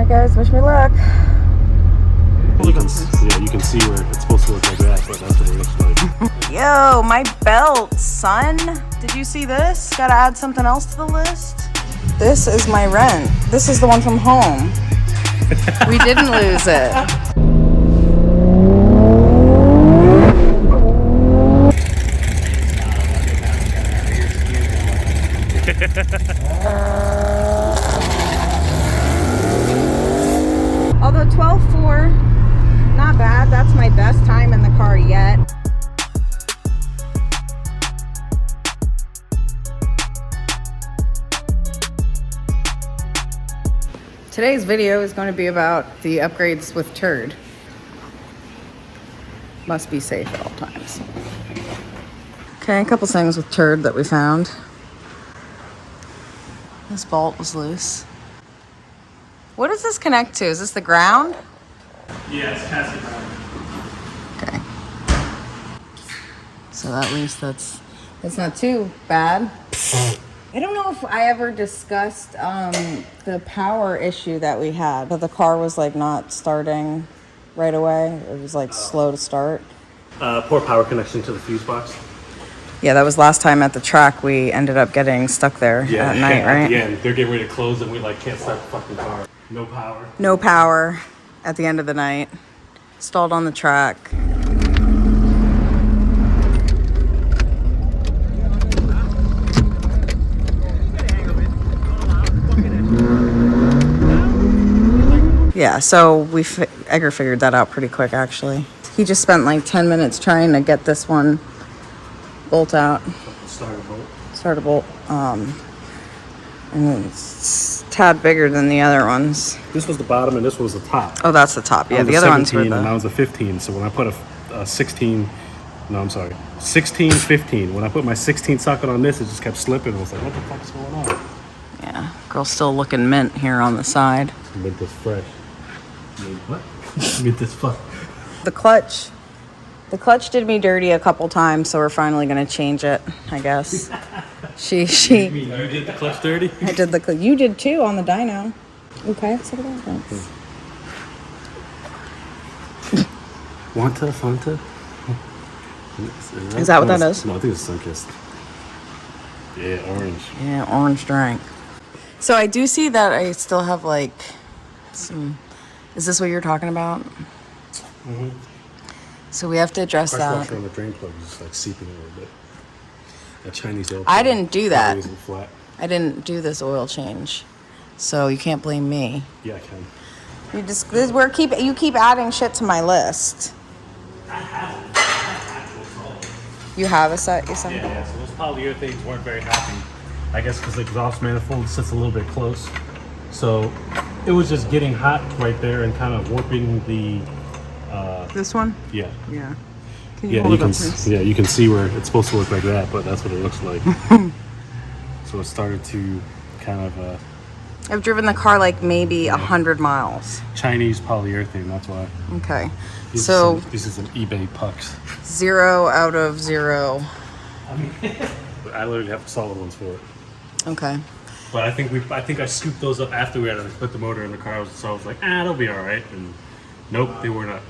Alright guys, wish me luck. You can see where it's supposed to look like that, but that's what it looks like. Yo, my belt, son. Did you see this? Gotta add something else to the list. This is my rent. This is the one from home. We didn't lose it. Although 12.4, not bad. That's my best time in the car yet. Today's video is going to be about the upgrades with Turd. Must be safe at all times. Okay, a couple things with Turd that we found. This bolt was loose. What does this connect to? Is this the ground? Yeah, it's chassis ground. Okay. So at least that's not too bad. I don't know if I ever discussed the power issue that we had, but the car was like not starting right away. It was like slow to start. Poor power connection to the fuse box. Yeah, that was last time at the track. We ended up getting stuck there at night, right? At the end, they're getting ready to close and we like can't start the fucking car. No power. No power at the end of the night. Stalled on the track. Yeah, so Edgar figured that out pretty quick, actually. He just spent like 10 minutes trying to get this one bolt out. Starter bolt. And it's a tad bigger than the other ones. This was the bottom and this was the top. Oh, that's the top. Yeah, the other ones were the... And that was a 15. So when I put a 16, 15. When I put my 16 socket on this, it just kept slipping. I was like, what the fuck is going on? Yeah, girl's still looking mint here on the side. Mint is fresh. Mint what? Mint is fuck. The clutch did me dirty a couple times, so we're finally gonna change it, I guess. You did the clutch dirty? I did you did too on the dyno. Okay, so that. Wanta, Fanta? Is that what that is? No, I think it's Sunkist. Yeah, orange. Yeah, orange drink. So I do see that I still have like some. Is this what you're talking about? Mm-hmm. So we have to address that. Structure on the drain plug is just like seeping a little bit. That Chinese oil. I didn't do that. Isn't flat. I didn't do this oil change, so you can't blame me. Yeah, I can. You keep adding shit to my list. You have a set, you said? Yeah, so those polyurethanes weren't very happy. I guess because the exhaust manifold sits a little bit close. So it was just getting hot right there and kind of warping the... this one? Yeah. Yeah. You can see where it's supposed to look like that, but that's what it looks like. So it started to kind of... I've driven the car like maybe 100 miles. Chinese polyurethane, that's why. Okay. These are some eBay pucks. 0 out of 0. I mean, I literally have the solid ones for it. Okay. But I think I scooped those up after we had to put the motor in the car, so I was like, they'll be all right. And nope, they were not.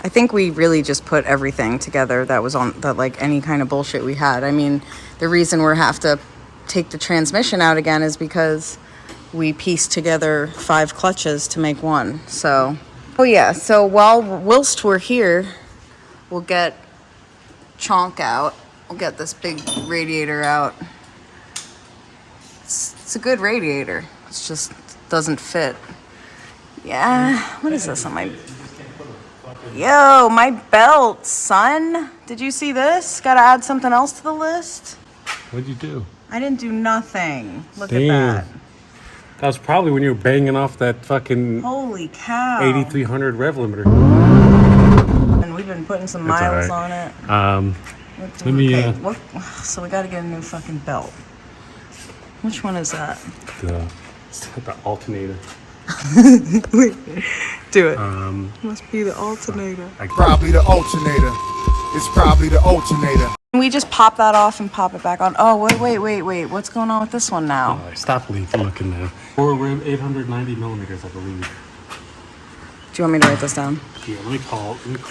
I think we really just put everything together that was on that, like any kind of bullshit we had. I mean, the reason we have to take the transmission out again is because we pieced together 5 clutches to make one. So, oh yeah. So whilst we're here, we'll get chonk out. We'll get this big radiator out. It's a good radiator. It just doesn't fit. Yeah. What is this on my... Yo, my belt, son. Did you see this? Gotta add something else to the list. What'd you do? I didn't do nothing. Look Damn. at that. That was probably when you were banging off that fucking... Holy cow. 8300 rev limiter. And we've been putting some miles on it. Let me... So we gotta get a new fucking belt. Which one is that? The alternator. Do it. Must be the alternator. Probably the alternator. It's probably the alternator. Can we just pop that off and pop it back on? Oh, wait. What's going on with this one now? Stop looking now. 4 rim, 890 millimeters, I believe. Do you want me to write this down? Yeah, let me call it.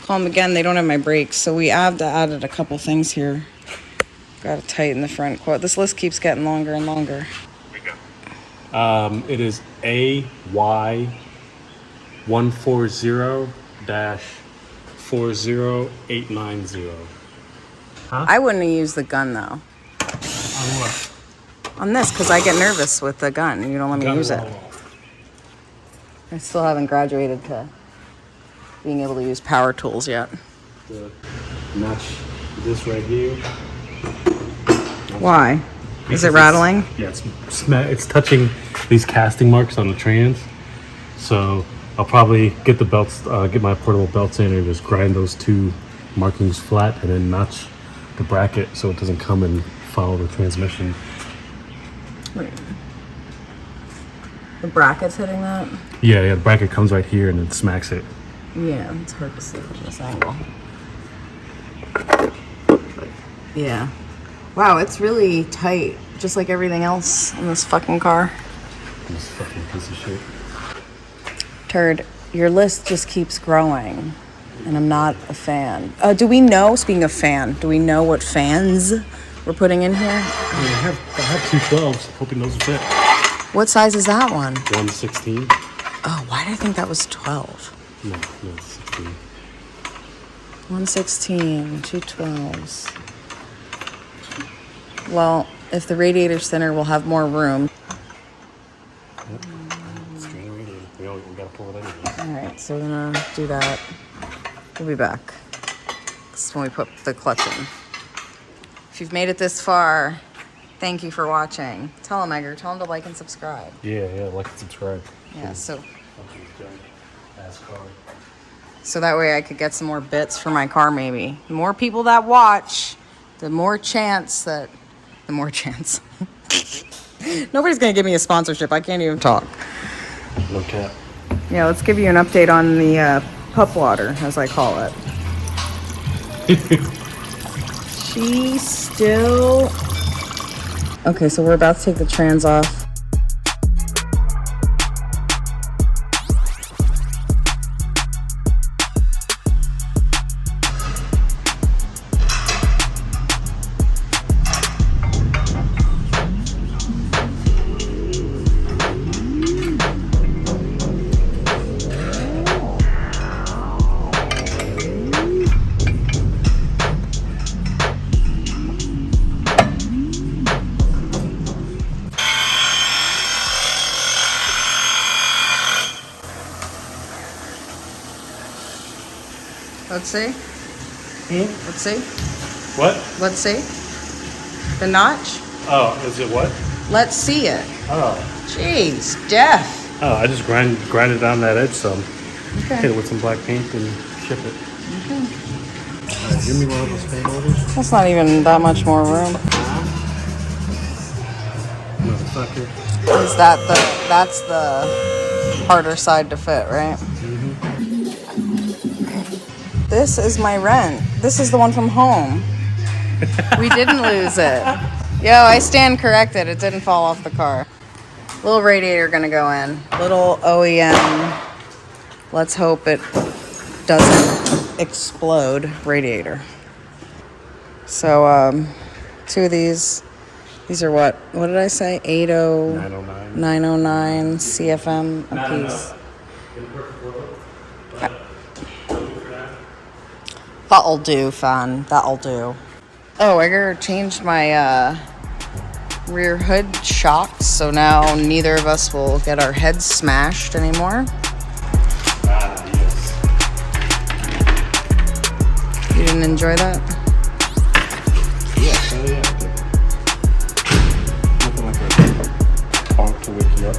Call them again. They don't have my brakes, so we have added a couple things here. Got to tighten the front quote. This list keeps getting longer and longer. It is AY140-40890. Huh? I wouldn't have used the gun though. On what? On this, because I get nervous with the gun. You don't let me use it. I still haven't graduated to being able to use power tools yet. Notch this right here. Why? Is it rattling? Yeah, it's touching these casting marks on the trans. So I'll probably get the belts, get my portable belts in and just grind those 2 markings flat and then notch the bracket so it doesn't come and follow the transmission. Wait. The bracket's hitting that? Yeah, the bracket comes right here and it smacks it. Yeah, it's hard to see from this angle. Yeah. Wow, it's really tight, just like everything else in this fucking car. This fucking piece of shit. Turd, your list just keeps growing, and I'm not a fan. Do we know, speaking of fan, do we know what fans we're putting in here? I have 2 12s, hoping those fit. What size is that one? 116. Oh, why did I think that was 12? No, 16. 116, 2 12s. Well, if the radiator's thinner, we'll have more room. Yep. We gotta pull it anyway. Alright, so we're gonna do that. We'll be back. This is when we put the clutch in. If you've made it this far, thank you for watching. Tell them, Edgar. Tell them to like and subscribe. Yeah, like and subscribe. Yeah, so that way I could get some more bits for my car, maybe. The more people that watch, the more chance. Nobody's gonna give me a sponsorship. I can't even talk. No cap. Yeah, let's give you an update on the pup water, as I call it. She's still... Okay, so we're about to take the trans off. Let's see. Let's see. What? Let's see. The notch? Oh, is it what? Let's see it. Oh. Jeez, death. Oh, I just grinded down that edge some. Okay. Hit it with some black paint and ship it. Okay. Alright, give me one of those fan holders. That's not even that much more room. Motherfucker. Is that's the harder side to fit, right? Mm-hmm. This is my rent. This is the one from home. We didn't lose it. Yo, I stand corrected. It didn't fall off the car. Little radiator gonna go in. Little OEM. Let's hope it doesn't explode radiator. So, 2 of these. These are what? What did I say? 909. 909 CFM a piece. That'll do, fan. That'll do. Oh, I changed my rear hood shocks, so now neither of us will get our heads smashed anymore. Yes. You didn't enjoy that? Yeah, yeah. Nothing like a honk to wake you up.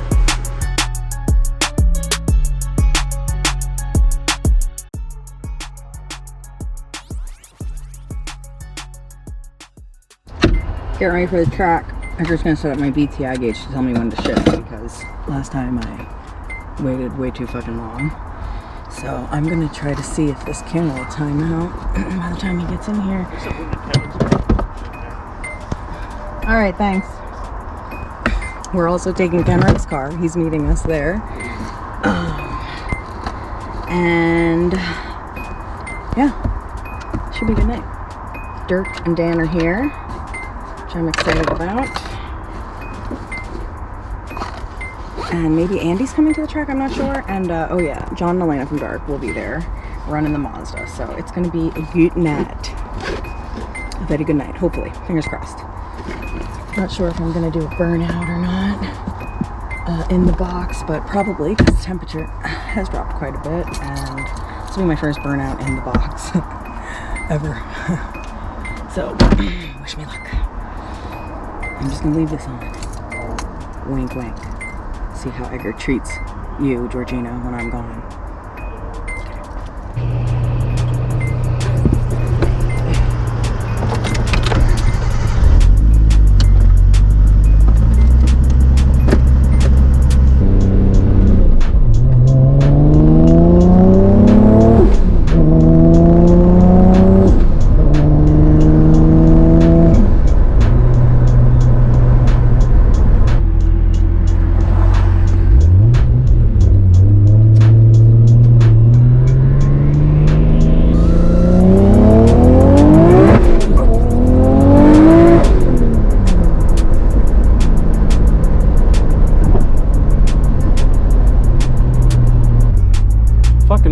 Getting ready for the track. I'm just gonna set up my VTI gauge to tell me when to shift because last time I waited way too fucking long. So I'm gonna try to see if this camera will time out by the time he gets in here. All right, thanks. We're also taking Kenrick's car. He's meeting us there. And yeah, should be a good night. Dirk and Dan are here, which I'm excited about. And maybe Andy's coming to the track, I'm not sure. And oh yeah, John and Elena from Dark will be there running the Mazda. So it's gonna be a good night. A very good night, hopefully. Fingers crossed. Not sure if I'm gonna do a burnout or not in the box, but probably because the temperature has dropped quite a bit. And this will be my first burnout in the box ever. So, wish me luck. I'm just gonna leave this on. Wink, wink. See how Edgar treats you, Georgina, when I'm gone.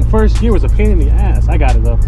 First gear was a pain in the ass. I got it though.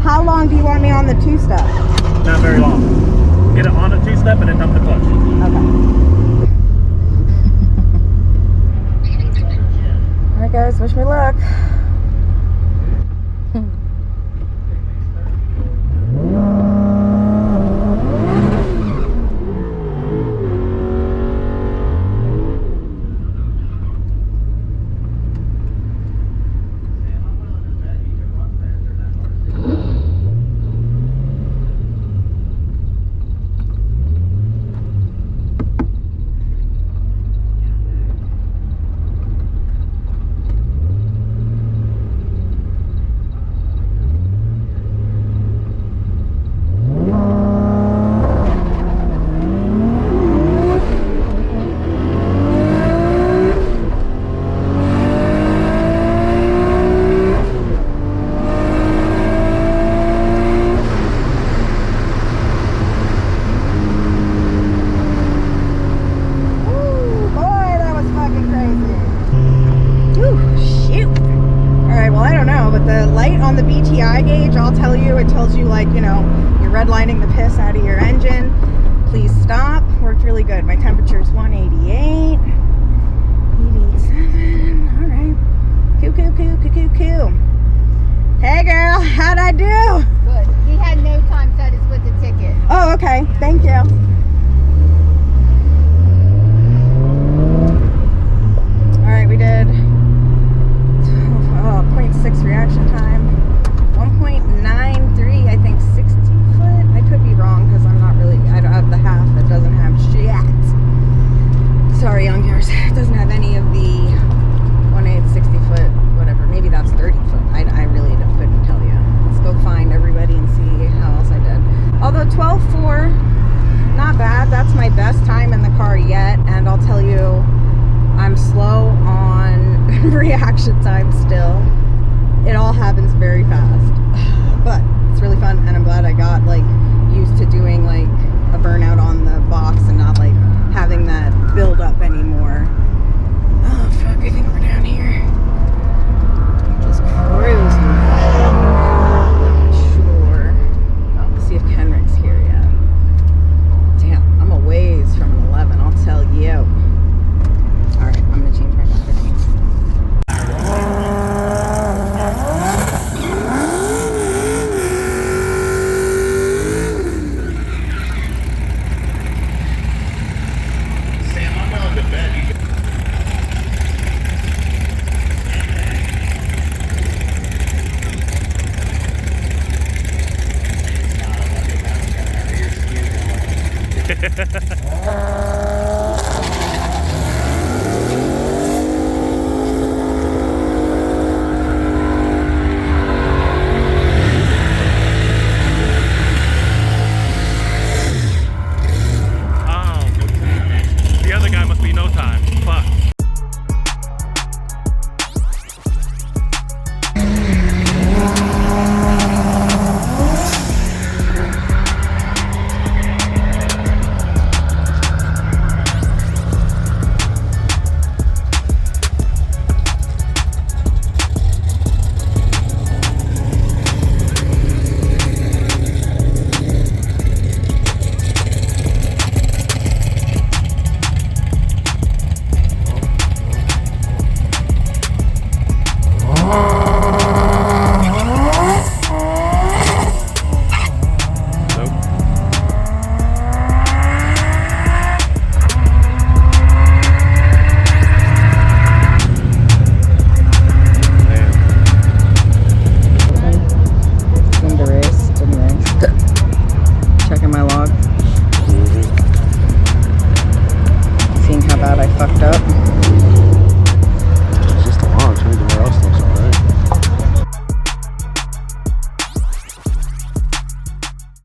How long do you want me on the two-step? Not very long. Get it on a two-step and then dump the clutch. Okay. Alright guys, wish me luck. Redlining the piss out of your engine. Please stop. Worked really good. My temperature is 188. 87. All right. Coo. Hey girl, how'd I do? Good. He had no time, so I just put the ticket. Oh, okay. Thank you. All right, we did 0.6 reaction time. 1.93, I think 60 foot. I could be wrong because I'm not really, I don't have the half that doesn't have shit. Sorry, young viewers. It doesn't have any of the 1/8, 60 foot, whatever. Maybe that's 30 foot. I really couldn't tell you. Let's go find everybody and see how fucked up.